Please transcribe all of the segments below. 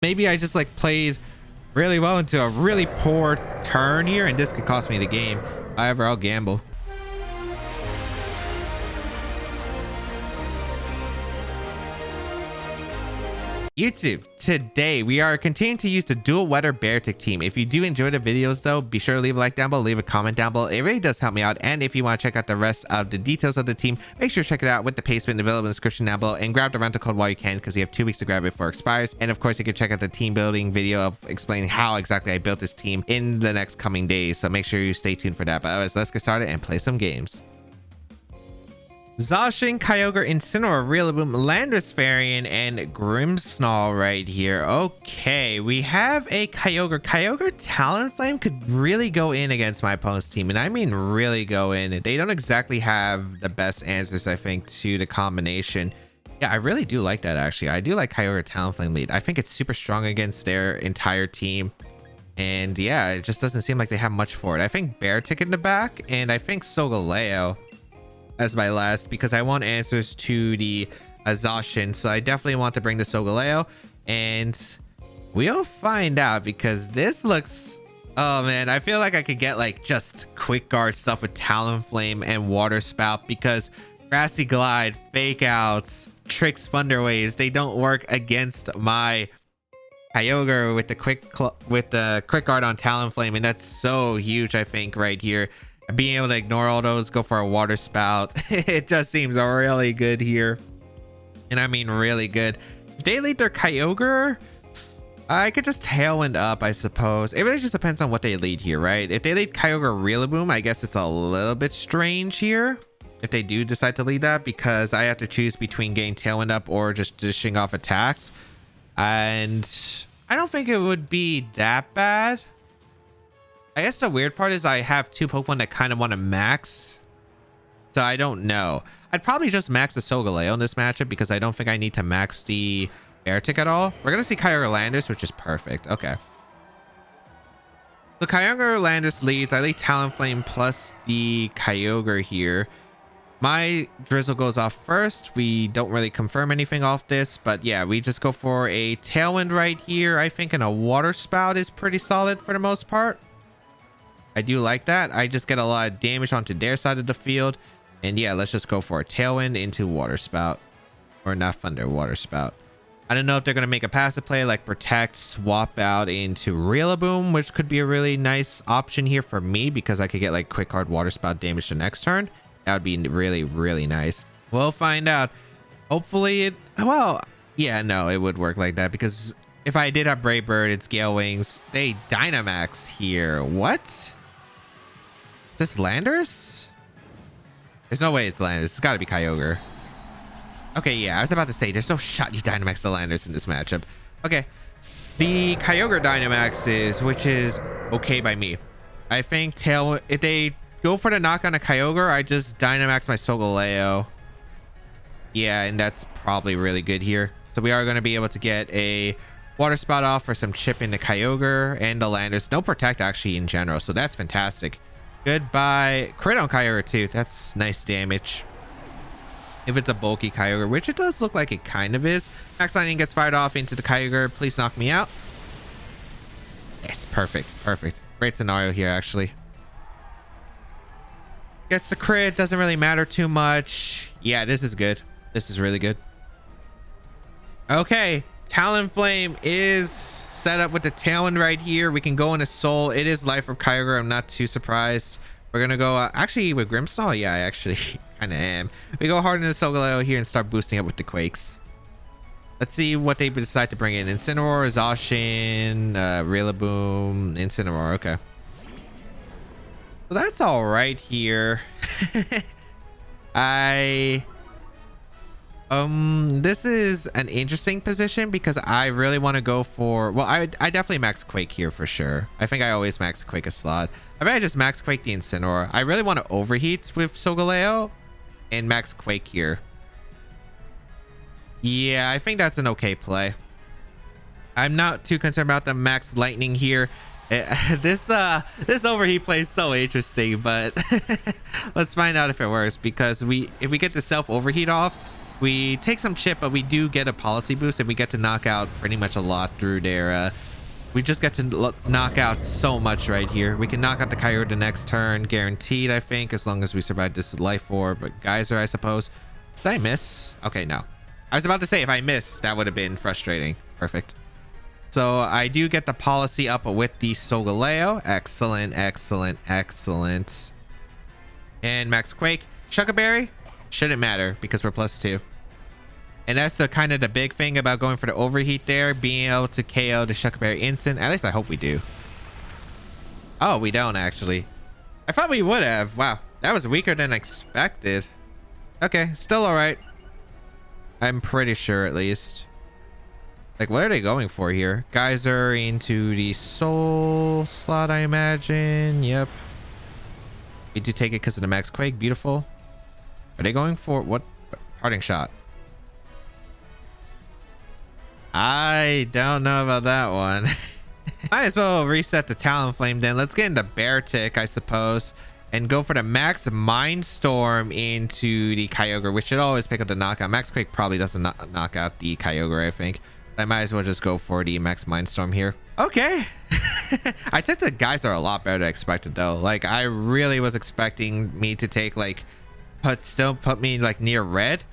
Maybe I just like played really well into a really poor turn here, and this could cost me the game. However, I'll gamble. YouTube, today we are continuing to use the dual weather Beartic team. If you do enjoy the videos though, be sure to leave a like down below, leave a comment down below. It really does help me out. And if you want to check out the rest of the details of the team, make sure to check it out with the placement available in the description down below, and grab the rental code while you can, because you have 2 weeks to grab it before it expires. And of course, you can check out the team building video of explaining how exactly I built this team in the next coming days. So make sure you stay tuned for that. But otherwise, let's get started and play some games. Zacian, Kyogre, Incineroar, Rillaboom, Landorus variant, and Grimmsnarl right here. Okay, we have a Kyogre. Kyogre Talonflame could really go in against my opponent's team, and I mean really go in. They don't exactly have the best answers, I think, to the combination. Yeah, I really do like that, actually. I do like Kyogre Talonflame lead. I think it's super strong against their entire team. And yeah, it just doesn't seem like they have much for it. I think Beartic in the back, and I think Solgaleo as my last, because I want answers to the Zacian. So I definitely want to bring the Solgaleo, and we'll find out, because this looks, oh man, I feel like I could get like just quick guard stuff with Talonflame and Water Spout, because Grassy Glide, Fake Outs, Tricks, Thunder Waves, they don't work against my Kyogre with the quick guard on Talonflame, and that's so huge. I think right here, being able to ignore all those, go for a Water Spout, it just seems really good here. And I mean really good. If they lead their Kyogre, I could just Tailwind up, I suppose. It really just depends on what they lead here, right? If they lead Kyogre Rillaboom, I guess it's a little bit strange here if they do decide to lead that, because I have to choose between getting Tailwind up or just dishing off attacks. And I don't think it would be that bad. I guess the weird part is I have 2 Pokemon that kind of want to max, so I don't know. I'd probably just max the Solgaleo in this matchup, because I don't think I need to max the Beartic at all. We're gonna see Kyogre Landorus, which is perfect. Okay, the Kyogre Landorus leads. I lead Talonflame plus the Kyogre here. My Drizzle goes off first. We don't really confirm anything off this, but yeah, we just go for a Tailwind right here, I think, and a Water Spout is pretty solid for the most part. I do like that. I just get a lot of damage onto their side of the field. And yeah, let's just go for a Tailwind into Water Spout. Or not Thunder, Water Spout. I don't know if they're going to make a passive play like Protect, swap out into Rillaboom, which could be a really nice option here for me, because I could get like Quick Guard Water Spout damage the next turn. That would be really, really nice. We'll find out. Hopefully it... Well, yeah, no, it would work like that, because if I did have Brave Bird, it's Gale Wings. They Dynamax here. What? Is this Landorus? There's no way it's Landorus. It's got to be Kyogre. Okay, yeah, I was about to say, there's no shot you Dynamax the Landorus in this matchup. Okay, the Kyogre Dynamaxes, which is okay by me. I think if they go for the knock on a Kyogre, I just Dynamax my Solgaleo. Yeah, and that's probably really good here. So we are going to be able to get a Water Spout off for some chip into Kyogre and the Landorus. No Protect actually in general, so that's fantastic. Goodbye. Crit on Kyogre too. That's nice damage. If it's a bulky Kyogre, which it does look like it kind of is. Max Lightning gets fired off into the Kyogre. Please knock me out. Yes, perfect. Perfect. Great scenario here, actually. Gets the crit. Doesn't really matter too much. Yeah, this is good. This is really good. Okay. Talonflame is set up with the Tailwind right here. We can go into Soul. It is Life of Kyogre. I'm not too surprised. We're gonna go actually with Grimmsnarl. Yeah, I actually kind of am. We go hard into Solgaleo here and start boosting up with the Quakes. Let's see what they decide to bring in. Incineroar, Zacian, Rillaboom, Incineroar. Okay, so that's all right here. This is an interesting position, because I really want to go for, well, I definitely max Quake here for sure. I think I always max Quake a slot. I bet I just max Quake the Incineroar. I really want to overheat with Solgaleo and max Quake here. Yeah, I think that's an okay play. I'm not too concerned about the max Lightning here. This overheat play is so interesting, but let's find out if it works, because if we get the self overheat off, We take some chip, but we do get a policy boost, and we get to knock out pretty much a lot through there. We just get to knock out so much right here. We can knock out the Kyogre the next turn, guaranteed, I think, as long as we survive this life orb. But Geyser, I suppose. Did I miss? Okay, no. I was about to say, if I missed, that would have been frustrating. Perfect. So I do get the policy up with the Solgaleo. Excellent, excellent, excellent. And Max Quake. Shucker Berry? Shouldn't matter because we're +2. And that's the kind of the big thing about going for the overheat there, being able to KO the Shucker Berry instant. At least I hope we do. Oh, we don't actually. I thought we would have. Wow, that was weaker than expected. Okay, still all right. I'm pretty sure at least. Like, what are they going for here? Geyser into the soul slot, I imagine. Yep. We do take it because of the Max Quake. Beautiful. Are they going for what? Parting shot. I don't know about that one. Might as well reset the Talonflame then. Let's get into Beartic, I suppose, and go for the Max Mindstorm into the Kyogre, which should always pick up the knockout. Max Quake probably doesn't knock out the Kyogre, I think. I might as well just go for the Max Mindstorm here. Okay. I took the Geyser a lot better than expected, though. Like, I really was expecting me to take, like, still put me, like, near red.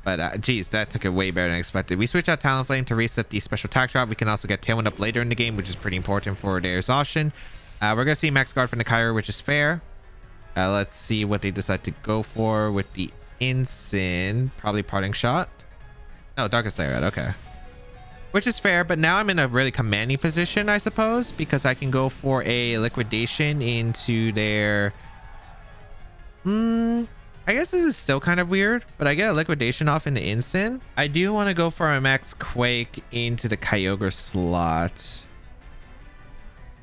But, geez, that took it way better than expected. We switch out Talonflame to reset the special attack drop. We can also get Tailwind up later in the game, which is pretty important for their exhaustion. We're going to see Max Guard from the Kyogre, which is fair. Let's see what they decide to go for with the Incin. Probably Parting Shot. No, Darkest Lair. Okay. Which is fair, but now I'm in a really commanding position, I suppose, because I can go for a liquidation into their... I guess this is still kind of weird, but I get a liquidation off into Incin. I do want to go for a Max Quake into the Kyogre slot.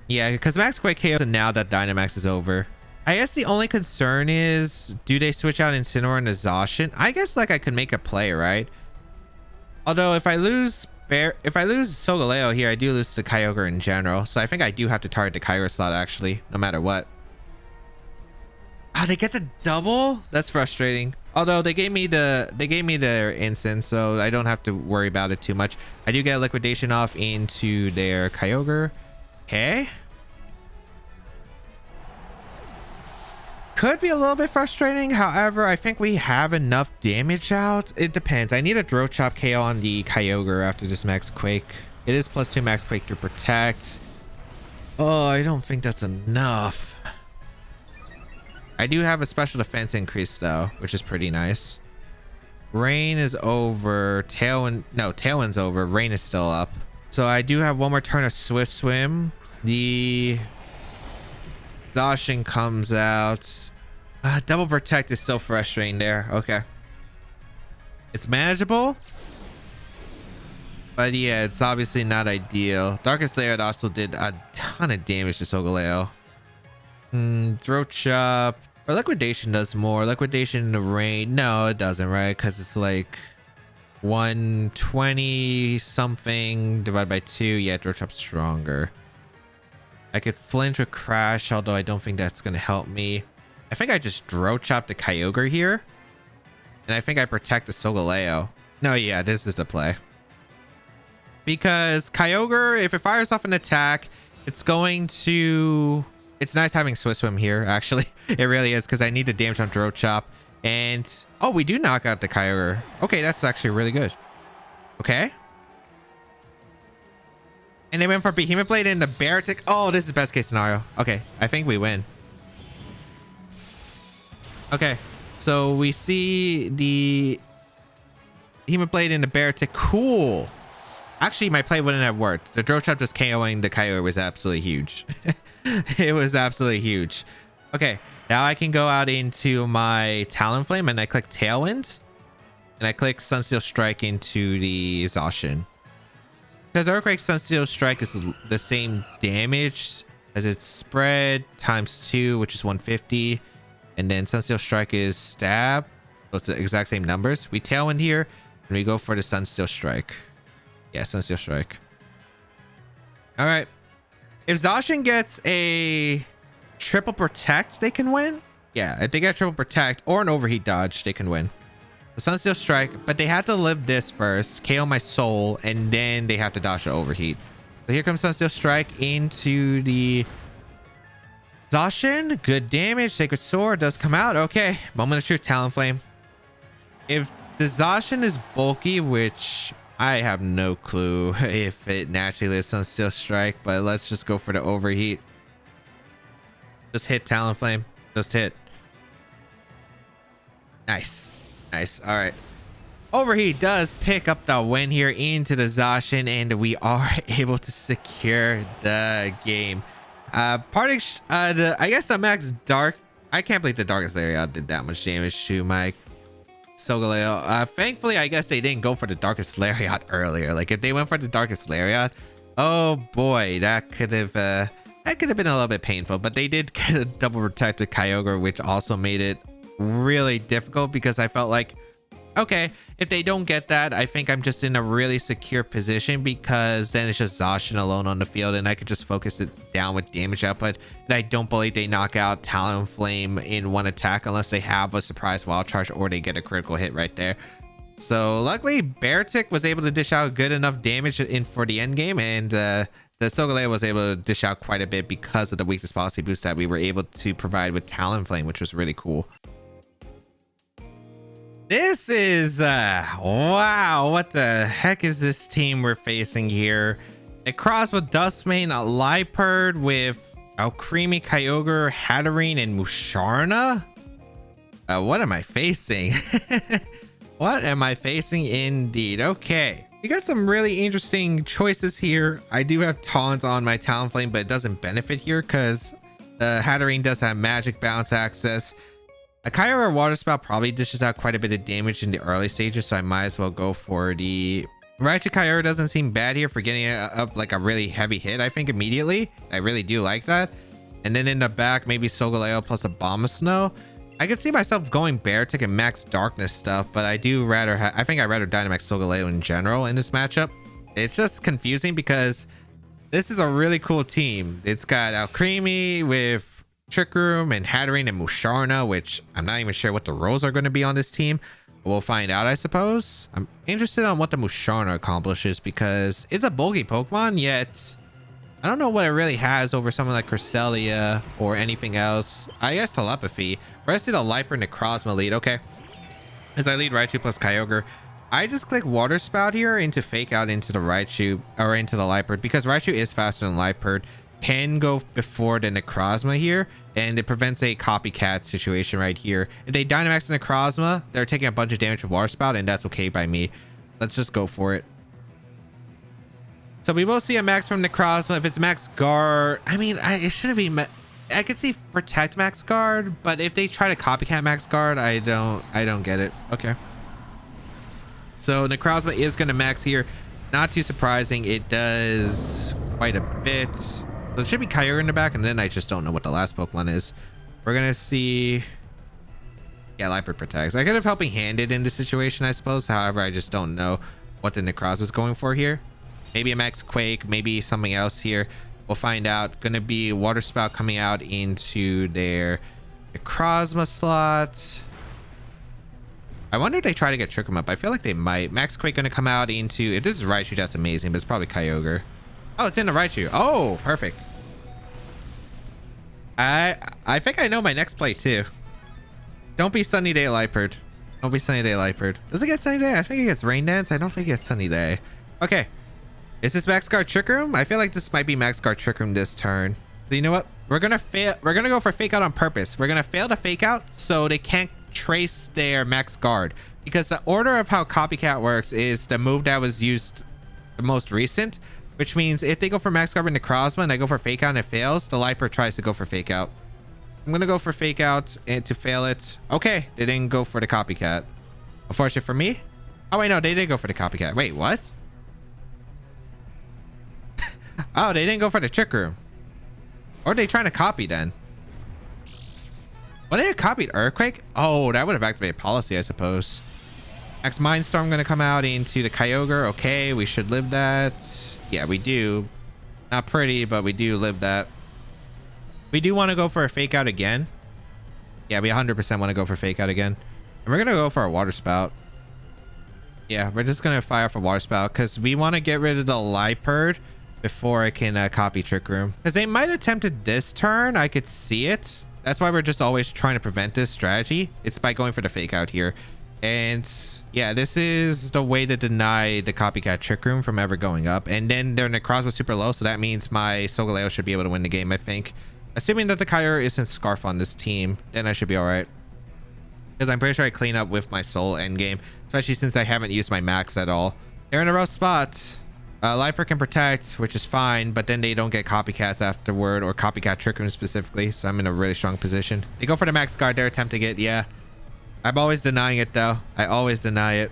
Yeah, because Max Quake KOs, and now that Dynamax is over. I guess the only concern is, do they switch out Incineroar and Exhaustion? I guess like I could make a play, right? Although if I lose Solgaleo here, I do lose to Kyogre in general. So I think I do have to target the Kyogre slot actually, no matter what. Oh, they get the double? That's frustrating. Although they gave me their instant, so I don't have to worry about it too much. I do get a liquidation off into their Kyogre. Okay. Could be a little bit frustrating. However, I think we have enough damage out. It depends. I need a Throat Chop KO on the Kyogre after this Max Quake. It is +2 Max Quake to protect. Oh, I don't think that's enough. I do have a special defense increase though, which is pretty nice. Rain is over. Tailwind's over. Rain is still up. So I do have one more turn of Swift Swim. The Exhaustion comes out. Double Protect is so frustrating there. Okay. It's manageable. But yeah, it's obviously not ideal. Darkest Lair also did a ton of damage to Solgaleo. Throat Chop. Or Liquidation does more. Liquidation in the Rain. No, it doesn't, right? Because it's like 120 something divided by 2. Yeah, Throat Chop's stronger. I could flinch with Crash, although I don't think that's going to help me. I think I just Throat Chop the Kyogre here. And I think I protect the Solgaleo. No, yeah, this is the play. Because Kyogre, if it fires off an attack, it's going to... It's nice having Swift Swim here, actually. It really is, because I need the damage on Throat Chop. And... Oh, we do knock out the Kyogre. Okay, that's actually really good. Okay. And they went for Behemoth Blade and the Beartic. Oh, this is best case scenario. Okay, I think we win. Okay, so we see the Behemoth Blade and the Beartic. Cool. Actually, my play wouldn't have worked. The Throat Chop just KOing the Kyogre was absolutely huge. It was absolutely huge. Okay, now I can go out into my Talonflame and I click Tailwind. And I click Sunsteel Strike into the Exhaustion. Because Earthquake Sunsteel Strike is the same damage as its spread times 2, which is 150. And then Sunsteel Strike is Stab. So it's the exact same numbers. We Tailwind here and we go for the Sunsteel Strike. Yeah, Sunsteel Strike. All right. If Zacian gets a triple protect, they can win. Yeah, if they get triple protect or an overheat dodge, they can win. The Sunsteel Strike, but they have to live this first, KO my soul, and then they have to dodge the overheat. So here comes Sunsteel Strike into the Zacian. Good damage. Sacred Sword does come out. Okay, Moment of Truth, Talonflame. If the Zacian is bulky, which I have no clue if it naturally lives Sunsteel Strike, but let's just go for the overheat. Just hit Talonflame. Just hit. Nice. Nice. All right. Overheat does pick up the win here into the Zacian, and we are able to secure the game. I guess the max dark. I can't believe the Darkest Lariat did that much damage to my Solgaleo. Thankfully, I guess they didn't go for the Darkest Lariat earlier. Like if they went for the Darkest Lariat, oh boy, that could have been a little bit painful. But they did get a double protect with Kyogre, which also made it really difficult because I felt like, okay, if they don't get that, I think I'm just in a really secure position because then it's just Zacian alone on the field and I could just focus it down with damage output. And I don't believe they knock out Talonflame in one attack unless they have a surprise wild charge or they get a critical hit right there. So luckily Beartic was able to dish out good enough damage in for the end game, and the Solgaleo was able to dish out quite a bit because of the weakness policy boost that we were able to provide with Talonflame, which was really cool. This is wow, what the heck is this team we're facing here? A cross with Dustmane, a Liepard with Alcremie, Kyogre, Hatterene, and Musharna. What am I facing? What am I facing indeed? Okay, we got some really interesting choices here. I do have Taunt on my Talonflame, but it doesn't benefit here because Hatterene does have magic bounce access. A Kyogre Water Spout probably dishes out quite a bit of damage in the early stages, so I might as well go for the Raichu. Kyogre doesn't seem bad here for getting up like a really heavy hit, I think, immediately. I really do like that. And then in the back, maybe Solgaleo plus a Abomasnow. I could see myself going Beartic and Max Darkness stuff, but I do rather I think I'd rather Dynamax Solgaleo in general in this matchup. It's just confusing because this is a really cool team. It's got Alcremie with Trick Room and Hatterene and Musharna, which I'm not even sure what the roles are going to be on this team. We'll find out, I suppose. I'm interested on what the Musharna accomplishes because it's a bulky Pokemon, yet I don't know what it really has over something like Cresselia or anything else. I guess Telepathy. Where I see the Liepard and Necrozma lead. Okay. As I lead Raichu plus Kyogre, I just click Water Spout here into Fake Out into the Raichu or into the Liepard because Raichu is faster than Liepard. Can go before the Necrozma here, and it prevents a copycat situation right here. If they Dynamax the Necrozma, they're taking a bunch of damage with Water Spout, and that's okay by me. Let's just go for it. So we will see a max from Necrozma. If it's max guard, I mean, it should have been. I could see protect max guard, but if they try to copycat max guard, I don't get it. Okay. So Necrozma is going to max here. Not too surprising. It does quite a bit. So it should be Kyogre in the back, and then I just don't know what the last Pokemon is. We're gonna see. Yeah, Liepard protects. I could have helping handed in this situation, I suppose. However, I just don't know what the Necrozma is going for here. Maybe a Max Quake, maybe something else here. We'll find out. Gonna be Water Spout coming out into their Necrozma slot. I wonder if they try to get Trick 'em up. I feel like they might. Max Quake gonna come out into. If this is Raichu, that's amazing, but it's probably Kyogre. Oh, it's in the Raichu. Oh, perfect. I think I know my next play too. Don't be Sunny Day Liepard. Don't be Sunny Day Liepard. Does it get Sunny Day? I think it gets Rain Dance. I don't think it gets Sunny Day. Okay. Is this Max Guard Trick Room? I feel like this might be Max Guard Trick Room this turn. So you know what? We're gonna fail. We're gonna go for Fake Out on purpose. We're gonna fail to Fake Out so they can't trace their Max Guard. Because the order of how Copycat works is the move that was used the most recent. Which means if they go for Max Guard and Necrozma and I go for Fake Out and it fails, the Liepard tries to go for Fake Out. I'm going to go for Fake Out and to fail it. Okay, they didn't go for the Copycat. Unfortunate for me. Oh, wait, no, they did go for the Copycat. Wait, what? Oh, they didn't go for the Trick Room. Or are they trying to copy then? What, they copied Earthquake? Oh, that would have activated policy, I suppose. Max Mindstorm going to come out into the Kyogre. Okay, we should live that. Yeah, we do. Not pretty, but we do live that. We do want to go for a Fake Out again. Yeah, we 100% want to go for Fake Out again. And we're going to go for a Water Spout. Yeah, we're just gonna fire off a water spout because we want to get rid of the Liepard before I can copy Trick Room, because they might attempted this turn. I could see it. That's why we're just always trying to prevent this strategy. It's by going for the fake out here. And yeah, this is the way to deny the copycat Trick Room from ever going up. And then their Necrozma was super low, so that means my Solgaleo should be able to win the game, I think. Assuming that the Kyogre isn't Scarf on this team, then I should be all right. Because I'm pretty sure I clean up with my Soul endgame, especially since I haven't used my max at all. They're in a rough spot. Liper can protect, which is fine, but then they don't get copycats afterward, or copycat Trick Room specifically, so I'm in a really strong position. They go for the max guard. They're attempting it. Yeah, I'm always denying it though. I always deny it.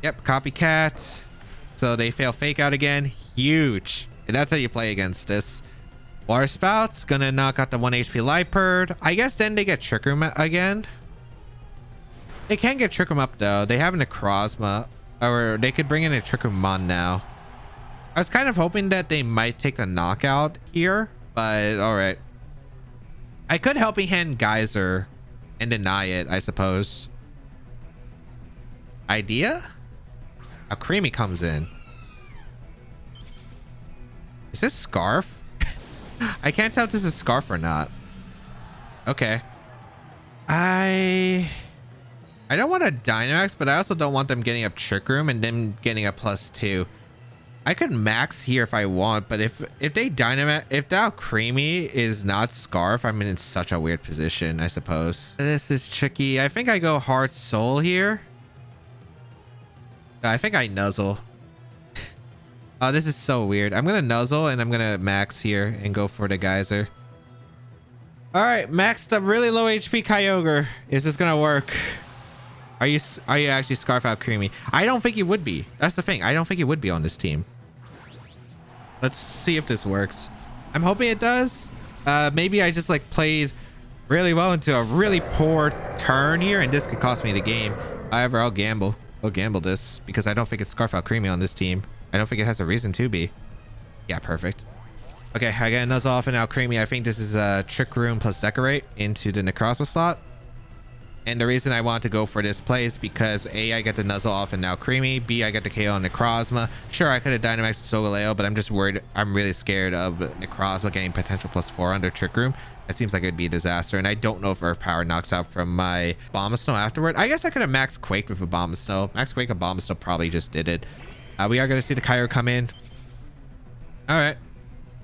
Yep, copycat. So they fail fake out again. Huge. And that's how you play against this. Water Spout's gonna knock out the 1 HP Liepard. I guess then they get Trick Room again. They can get Trick Room up though. They have a Necrozma. Or they could bring in a Trick Room Mon now. I was kind of hoping that they might take the knockout here, but all right. I could Helping Hand Geyser and deny it, I suppose. Idea? A Creamy comes in. Is this Scarf? I can't tell if this is Scarf or not. Okay. I don't want a Dynamax, but I also don't want them getting up Trick Room and then getting a +2. I could max here if I want, but if they Dynamax, if that Creamy is not Scarf, I'm in such a weird position, I suppose. This is tricky. I think I go Heart Soul here. No, I think I Nuzzle. Oh, this is so weird. I'm gonna Nuzzle and I'm gonna max here and go for the Geyser. All right, maxed up really low HP Kyogre. Is this gonna work? Are you actually Scarf out Creamy? I don't think you would be. That's the thing. I don't think you would be on this team. Let's see if this works. I'm hoping it does. Maybe I just like played really well into a really poor turn here, and this could cost me the game. However, I'll gamble. I'll gamble this because I don't think it's Scarf out Creamy on this team. I don't think it has a reason to be. Yeah, perfect. Okay, I got a Nuzzle off and now Creamy. I think this is a Trick Room plus Decorate into the Necrozma slot. And the reason I want to go for this play is because A, I get the Nuzzle off and now Creamy. B, I get the KO on Necrozma. Sure, I could have Dynamaxed Solgaleo, but I'm just worried. I'm really scared of Necrozma getting potential +4 under Trick Room. That seems like it would be a disaster. And I don't know if Earth Power knocks out from my Abomasnow afterward. I guess I could have Max Quake with Abomasnow. Max Quake Abomasnow probably just did it. We are going to see the Kyogre come in. All right.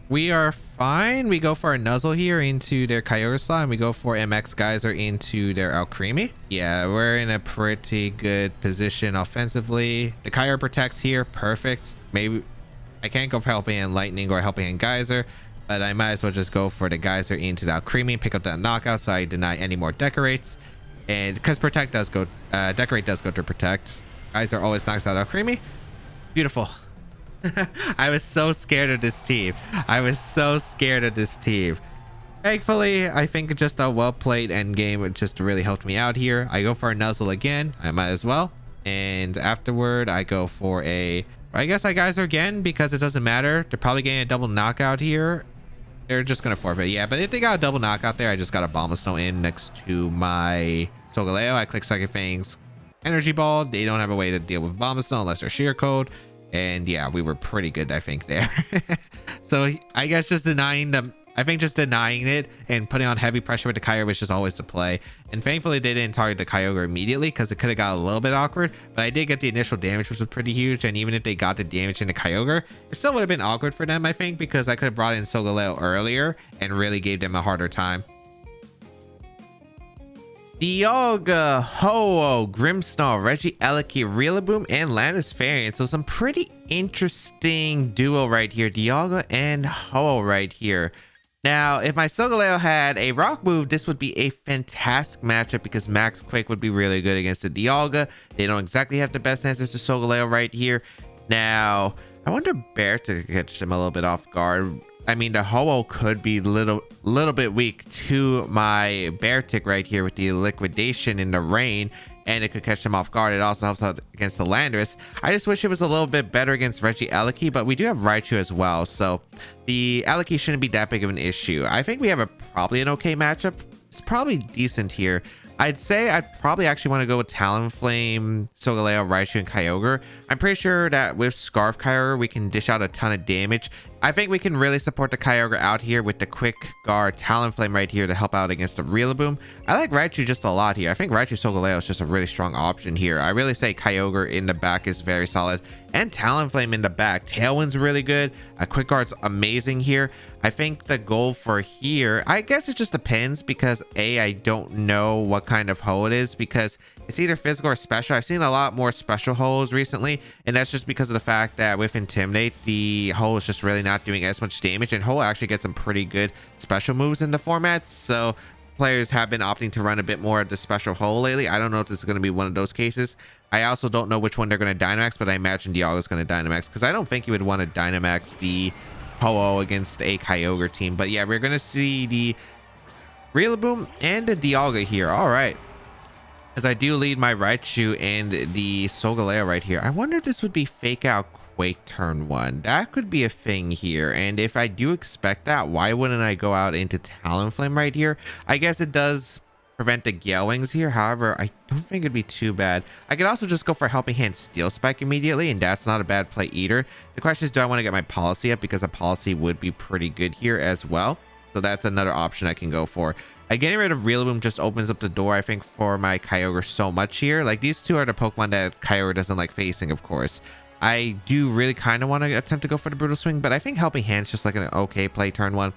We are fine. We go for a Nuzzle here into their Kyogre slot, and we go for MX Geyser into their Alcremie. Yeah, we're in a pretty good position offensively. The Kyogre protects here. Perfect. Maybe I can't go for Helping Hand Lightning or Helping Hand Geyser, but I might as well just go for the Geyser into the Alcremie, pick up that knockout so I deny any more Decorates. And because Protect does go, Decorate does go to Protect. Geyser always knocks out Alcremie. Beautiful. I was so scared of this team. I was so scared of this team. Thankfully, I think just a well-played endgame just really helped me out here. I go for a Nuzzle again. I might as well. And afterward, I go for a... I guess I Geyser again because it doesn't matter. They're probably getting a double knockout here. They're just going to forfeit. Yeah, but if they got a double knockout there, I just got a Abomasnow in next to my Solgaleo. I click Psychic Fangs Energy Ball. They don't have a way to deal with Abomasnow unless they're Sheer Code. And yeah, we were pretty good, I think, there. So I guess just denying them. I think just denying it and putting on heavy pressure with the Kyogre was just always the play. And thankfully, they didn't target the Kyogre immediately because it could have got a little bit awkward. But I did get the initial damage, which was pretty huge. And even if they got the damage in the Kyogre, it still would have been awkward for them, I think, because I could have brought in Solgaleo earlier and really gave them a harder time. Dialga, Ho-Oh, Grimmsnarl, Regieleki, Rillaboom, and Landis-Variant. So some pretty interesting duo right here. Dialga and Ho-Oh right here. Now, if my Solgaleo had a rock move, this would be a fantastic matchup because Max Quake would be really good against the Dialga. They don't exactly have the best answers to Solgaleo right here. Now, I wonder Bear to catch them a little bit off guard. I mean, the Ho-Oh could be little bit weak to my Beartic right here with the liquidation in the rain, and it could catch them off guard. It also helps out against the Landorus. I just wish it was a little bit better against Regieleki, but we do have Raichu as well, so the Eleki shouldn't be that big of an issue. I think we have probably an okay matchup. It's probably decent here. I'd say I'd probably actually want to go with Talonflame, Solgaleo, Raichu, and Kyogre. I'm pretty sure that with Scarf Kyogre, we can dish out a ton of damage. I think we can really support the Kyogre out here with the Quick Guard Talonflame right here to help out against the Rillaboom. I like Raichu just a lot here. I think Raichu Solgaleo is just a really strong option here. I really say Kyogre in the back is very solid, and Talonflame in the back. Tailwind's really good. Quick Guard's amazing here. I think the goal for here, I guess it just depends because I don't know what kind of hoe it is, because it's either physical or special. I've seen a lot more special holes recently, and that's just because of the fact that with Intimidate, the hoe is just really not doing as much damage, and hoe actually gets some pretty good special moves in the format. So players have been opting to run a bit more of the special hole lately. I don't know if this is going to be one of those cases. I also don't know which one they're going to Dynamax, but I imagine Dialga is going to Dynamax, because I don't think you would want to Dynamax the Ho-Oh against a Kyogre team. But yeah, we're going to see the Rillaboom and the Dialga here. All right. As I do lead my Raichu and the Solgaleo right here. I wonder if this would be Fake Out Quake turn 1. That could be a thing here. And if I do expect that, why wouldn't I go out into Talonflame right here? I guess it does prevent the Gale Wings here. However, I don't think it'd be too bad. I could also just go for Helping Hand Steel Spike immediately, and that's not a bad play either. The question is, do I want to get my Policy up? Because a Policy would be pretty good here as well. So that's another option I can go for. Getting rid of Rillaboom just opens up the door, I think, for my Kyogre so much here. Like, these two are the Pokemon that Kyogre doesn't like facing, of course. I do really kind of want to attempt to go for the Brutal Swing, but I think Helping Hand's just like an okay play turn 1.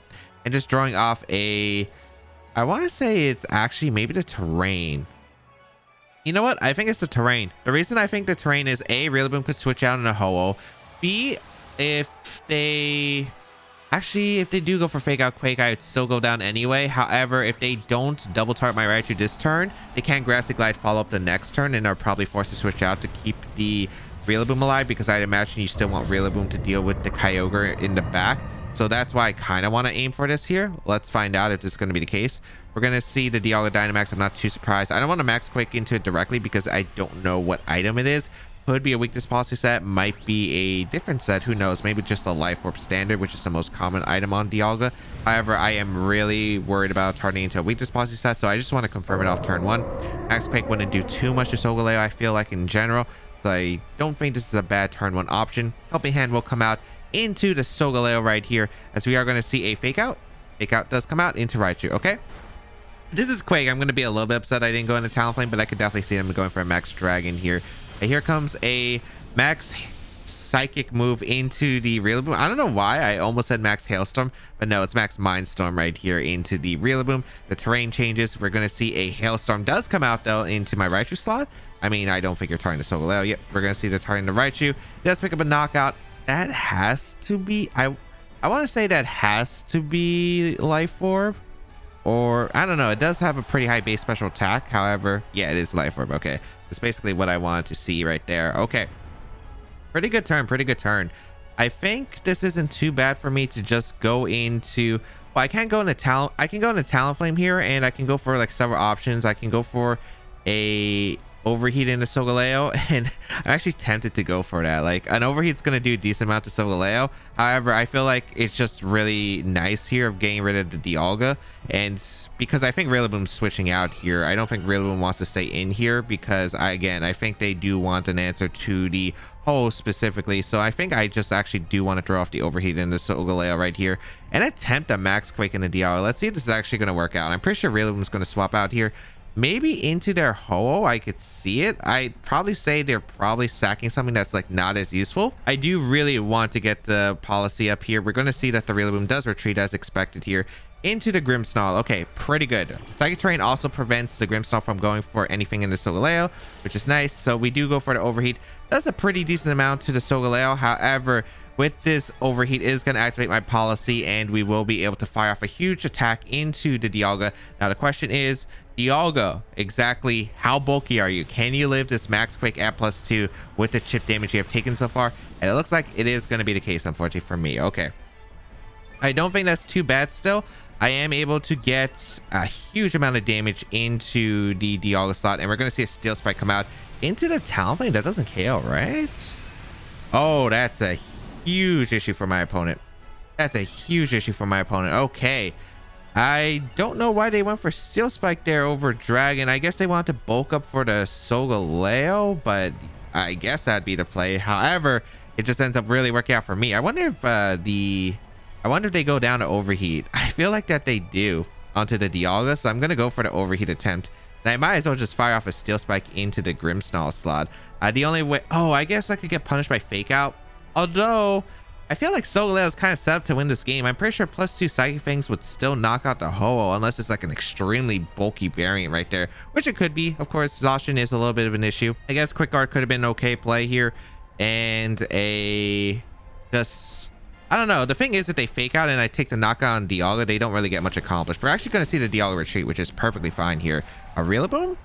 And just drawing off a... I want to say it's actually maybe the Terrain. You know what? I think it's the Terrain. The reason I think the Terrain is A, Rillaboom could switch out in a Ho-Oh. B, if they... Actually, if they do go for Fake Out Quake, I would still go down anyway. However, if they don't double target my Raichu this turn, they can Grassy Glide follow up the next turn, and are probably forced to switch out to keep the Rillaboom alive, because I'd imagine you still want Rillaboom to deal with the Kyogre in the back. So that's why I kind of want to aim for this here. Let's find out if this is going to be the case. We're going to see the Dialga Dynamax. I'm not too surprised. I don't want to Max Quake into it directly because I don't know what item it is. Could be a Weakness Policy set, might be a different set, who knows, maybe just a Life Orb Standard, which is the most common item on Dialga. However, I am really worried about turning into a Weakness Policy set, so I just want to confirm it off turn 1. Max Quake wouldn't do too much to Solgaleo, I feel like, in general, so I don't think this is a bad turn 1 option. Helping Hand will come out into the Solgaleo right here, as we are going to see a Fake Out. Fake Out does come out into Raichu, okay? This is Quake. I'm going to be a little bit upset I didn't go into Talonflame, but I could definitely see them going for a Max Dragon here. And here comes a Max Psychic move into the Rillaboom. I don't know why I almost said Max Hailstorm, but no, it's Max Mindstorm right here into the Rillaboom. The terrain changes. We're going to see a Hailstorm does come out, though, into my Raichu slot. I mean, I don't think you're targeting the Solgaleo. Yep, we're going to see the targeting the Raichu. It does pick up a knockout. That has to be... I want to say that has to be Life Orb. Or, I don't know. It does have a pretty high base special attack. However, yeah, it is Life Orb. Okay. That's basically what I wanted to see right there. Okay. Pretty good turn. Pretty good turn. I think this isn't too bad for me to just go into... Well, I can go into Talonflame here, and I can go for like several options. I can go for a Overheat into Solgaleo, and I'm actually tempted to go for that. Like, an Overheat's going to do a decent amount to Solgaleo. However, I feel like it's just really nice here of getting rid of the Dialga, and because I think Rillaboom's switching out here. I don't think Rillaboom wants to stay in here because, I think they do want an answer to the Ho specifically. So I think I just actually do want to throw off the Overheat in the Solgaleo right here and attempt a Max Quake in the Dialga. Let's see if this is actually going to work out. I'm pretty sure Rillaboom's going to swap out here. Maybe into their Ho-Oh, I could see it. I'd probably say they're probably sacking something that's like not as useful. I do really want to get the policy up here. We're going to see that the Rillaboom does retreat as expected here into the Grimmsnarl. Okay, pretty good. Psychic Terrain also prevents the Grimmsnarl from going for anything in the Solgaleo, which is nice. So we do go for the Overheat. That's a pretty decent amount to the Solgaleo. However, with this Overheat is going to activate my policy, and we will be able to fire off a huge attack into the Dialga. Now the question is, Dialga, exactly how bulky are you? Can you live this Max Quake at +2 with the chip damage you have taken so far? And it looks like it is going to be the case, unfortunately, for me. Okay. I don't think that's too bad still. I am able to get a huge amount of damage into the Dialga slot, and we're going to see a Steel Spike come out into the Talonflame. That doesn't KO, right? Oh, that's a huge issue for my opponent. That's a huge issue for my opponent. Okay. I don't know why they went for Steel Spike there over Dragon. I guess they wanted to bulk up for the Solgaleo, but I guess that'd be the play. However, it just ends up really working out for me. I wonder if I wonder if they go down to Overheat. I feel like that they do onto the Dialga, so I'm gonna go for the Overheat attempt. And I might as well just fire off a Steel Spike into the Grimmsnarl slot. The only way... Oh, I guess I could get punished by Fake Out. Although, I feel like Solgaleo is kind of set up to win this game. I'm pretty sure +2 Psychic Fangs would still knock out the Ho-Oh unless it's like an extremely bulky variant right there, which it could be. Of course, exhaustion is a little bit of an issue. I guess Quick Guard could have been an okay play here. And a... just... I don't know. The thing is, if they Fake Out and I take the knockout on Dialga, they don't really get much accomplished. We're actually going to see the Dialga retreat, which is perfectly fine here. A Rillaboom?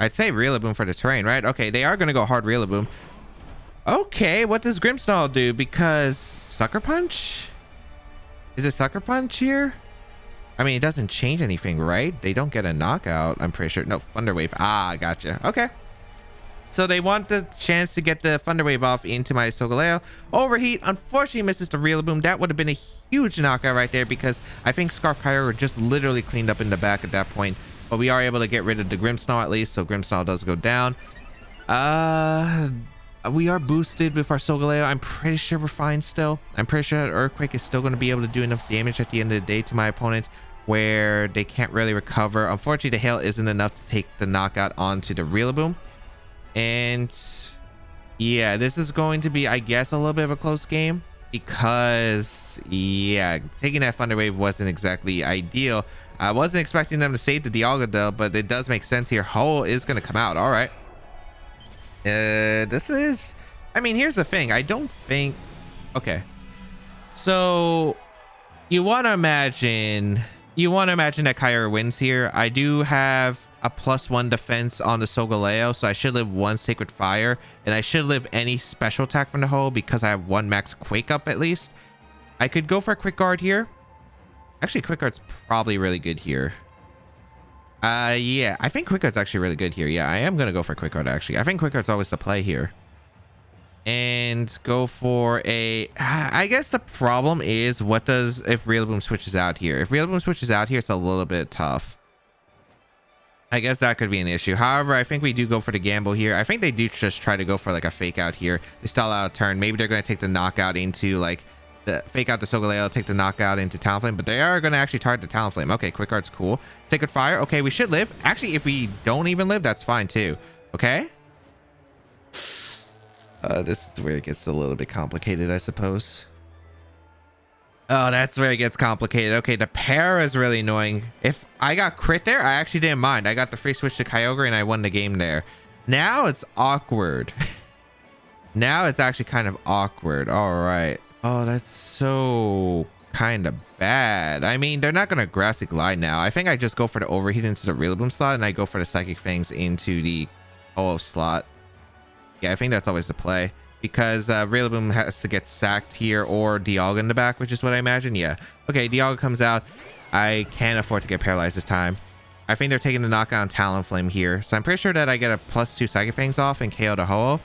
I'd say Rillaboom for the terrain, right? Okay, they are going to go hard Rillaboom. Okay, what does Grimmsnarl do? Because Sucker Punch? Is it Sucker Punch here? I mean, it doesn't change anything, right? They don't get a knockout, I'm pretty sure. No, Thunder Wave. Ah, gotcha. Okay. So they want the chance to get the Thunder Wave off into my Solgaleo. Overheat, unfortunately, misses the Rillaboom. That would have been a huge knockout right there because I think Scarf Kyogre just literally cleaned up in the back at that point. But we are able to get rid of the Grimmsnarl at least, so Grimmsnarl does go down. We are boosted with our Solgaleo. I'm pretty sure we're fine still. I'm pretty sure that Earthquake is still going to be able to do enough damage at the end of the day to my opponent where they can't really recover. Unfortunately, the Hail isn't enough to take the knockout onto the Rillaboom. And yeah, this is going to be, I guess, a little bit of a close game because, yeah, taking that Thunder Wave wasn't exactly ideal. I wasn't expecting them to save the Dialga though, but it does make sense here. Ho is going to come out. All right. This is, I mean, here's the thing. I don't think, okay. So you want to imagine that Kyogre wins here. I do have a +1 defense on the Solgaleo, so I should live 1 Sacred Fire, and I should live any special attack from the Ho because I have 1 max Quake Up at least. I could go for a Quick Guard here. Actually, Quick Guard's probably really good here. Yeah, I think Quick Guard's actually really good here. Yeah, I am gonna go for Quick Guard actually. I think Quick Guard's always the play here. And go for a... I guess the problem is, what does if Rillaboom switches out here? If Rillaboom switches out here, it's a little bit tough. I guess that could be an issue. However, I think we do go for the gamble here. I think they do just try to go for like a Fake Out here. They stall out a turn. Maybe they're going to take the knockout into like the Fake Out the Solgaleo, take the knockout into Talonflame, but they are going to actually target the Talonflame. Okay, Quick Guard's cool. Sacred Fire. Okay, we should live. Actually, if we don't even live, that's fine too. Okay. This is where it gets a little bit complicated, I suppose. Oh, that's where it gets complicated. Okay, the Para is really annoying. If I got crit there, I actually didn't mind. I got the free switch to Kyogre and I won the game there. Now it's awkward. Now it's actually kind of awkward. All right. Oh, that's so kind of bad. I mean, they're not going to Grassy Glide now. I think I just go for the Overheat into the Rillaboom slot and I go for the Psychic Fangs into the Ho-Oh slot. Yeah, I think that's always the play. Because Rillaboom has to get sacked here or Dialga in the back, which is what I imagine. Yeah. Okay, Dialga comes out. I can't afford to get paralyzed this time. I think they're taking the knockout on Talonflame here. So I'm pretty sure that I get a +2 Psychic Fangs off and KO the Ho-Oh.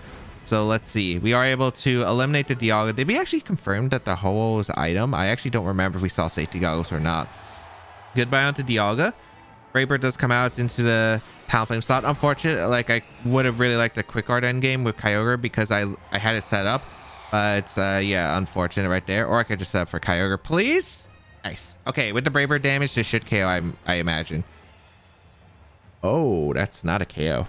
So let's see. We are able to eliminate the Dialga. Did we actually confirm that the Ho-Oh's item? I actually don't remember if we saw safety goggles or not. Goodbye onto Dialga. Brayber does come out into the Talonflame slot. Unfortunate, like I would have really liked a Quick Guard endgame with Kyogre because I had it set up. But yeah, unfortunate right there. Or I could just set up for Kyogre, please. Nice. Okay, with the Brayber damage, this should KO, I imagine. Oh, that's not a KO.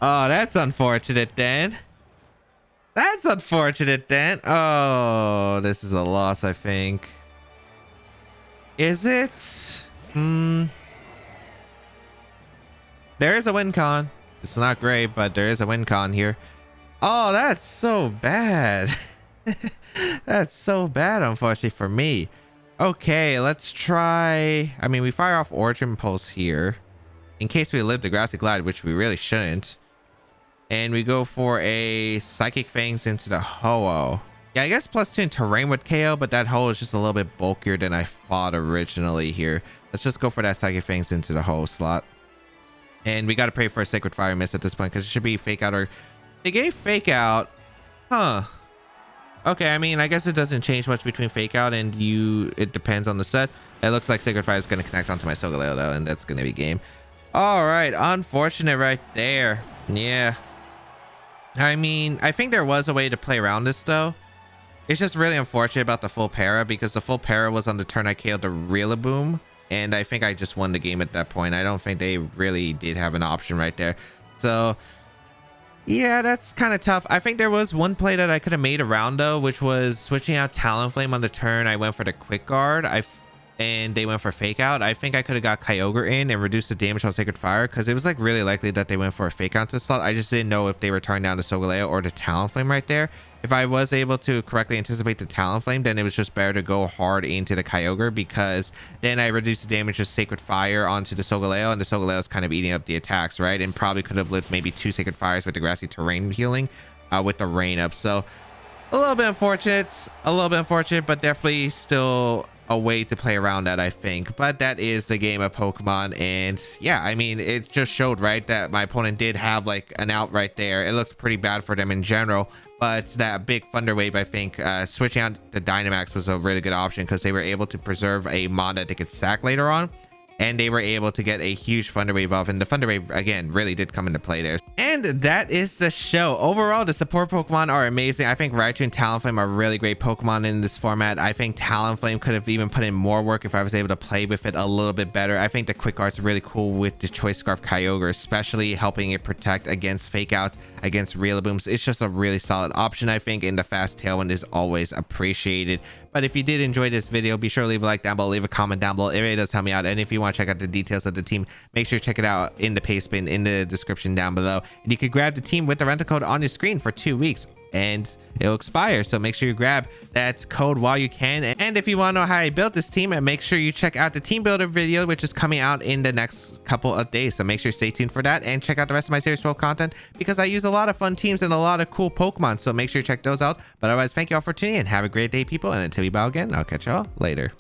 Oh, that's unfortunate then. That's unfortunate then. Oh, this is a loss, I think. Is it? There is a win con. It's not great, but there is a win con here. Oh, that's so bad. That's so bad, unfortunately, for me. Okay, let's try... I mean, we fire off Origin Pulse here. In case we live the Grassy Glide, which we really shouldn't. And we go for a Psychic Fangs into the Ho-Oh. Yeah, I guess +2 in terrain would KO, but that Ho-Oh is just a little bit bulkier than I thought originally here. Let's just go for that Psychic Fangs into the Ho-Oh slot. And we got to pray for a Sacred Fire miss at this point because it should be Fake Out or... They gave Fake Out. Huh. Okay, I mean, I guess it doesn't change much between Fake Out and you. It depends on the set. It looks like Sacred Fire is going to connect onto my Solgaleo though, and that's going to be game. All right, unfortunate right there. Yeah. I mean, I think there was a way to play around this though. It's just really unfortunate about the full para because the full para was on the turn I killed the Rillaboom, and I think I just won the game at that point. I don't think they really did have an option right there. So yeah, that's kind of tough. I think there was one play that I could have made around though, which was switching out Talonflame on the turn. I went for the Quick Guard. And they went for Fake Out. I think I could have got Kyogre in and reduced the damage on Sacred Fire because it was like really likely that they went for a Fake Out to slot. I just didn't know if they were turning down the Solgaleo or the Talonflame right there. If I was able to correctly anticipate the Talonflame, then it was just better to go hard into the Kyogre because then I reduced the damage of Sacred Fire onto the Solgaleo, and the Solgaleo is kind of eating up the attacks, right? And probably could have lived maybe 2 Sacred Fires with the Grassy Terrain healing with the rain up. So a little bit unfortunate, but definitely still a way to play around that, I think. But that is the game of Pokemon, and yeah, I mean, it just showed, right, that my opponent did have like an out right there. It looked pretty bad for them in general, but that big Thunder Wave, I think switching out the Dynamax was a really good option because they were able to preserve a mod that they could sack later on, and they were able to get a huge Thunder Wave off, and the Thunder Wave again really did come into play there. And that is the show. Overall, the support Pokemon are amazing. I think Raichu and Talonflame are really great Pokemon in this format. I think Talonflame could have even put in more work if I was able to play with it a little bit better. I think the Quick Guard's really cool with the Choice Scarf Kyogre, especially helping it protect against Fake Outs, against Rillabooms. It's just a really solid option, I think, and the fast Tailwind is always appreciated. But if you did enjoy this video, be sure to leave a like down below, leave a comment down below. It really does help me out. And if you want to check out the details of the team, make sure to check it out in the paste bin in the description down below. And you can grab the team with the rental code on your screen for 2 weeks, and it'll expire. So make sure you grab that code while you can. And if you want to know how I built this team, make sure you check out the team builder video, which is coming out in the next couple of days. So make sure you stay tuned for that and check out the rest of my Series 12 content because I use a lot of fun teams and a lot of cool Pokemon. So make sure you check those out. But otherwise, thank you all for tuning in. Have a great day, people. And until we bow again, I'll catch y'all later.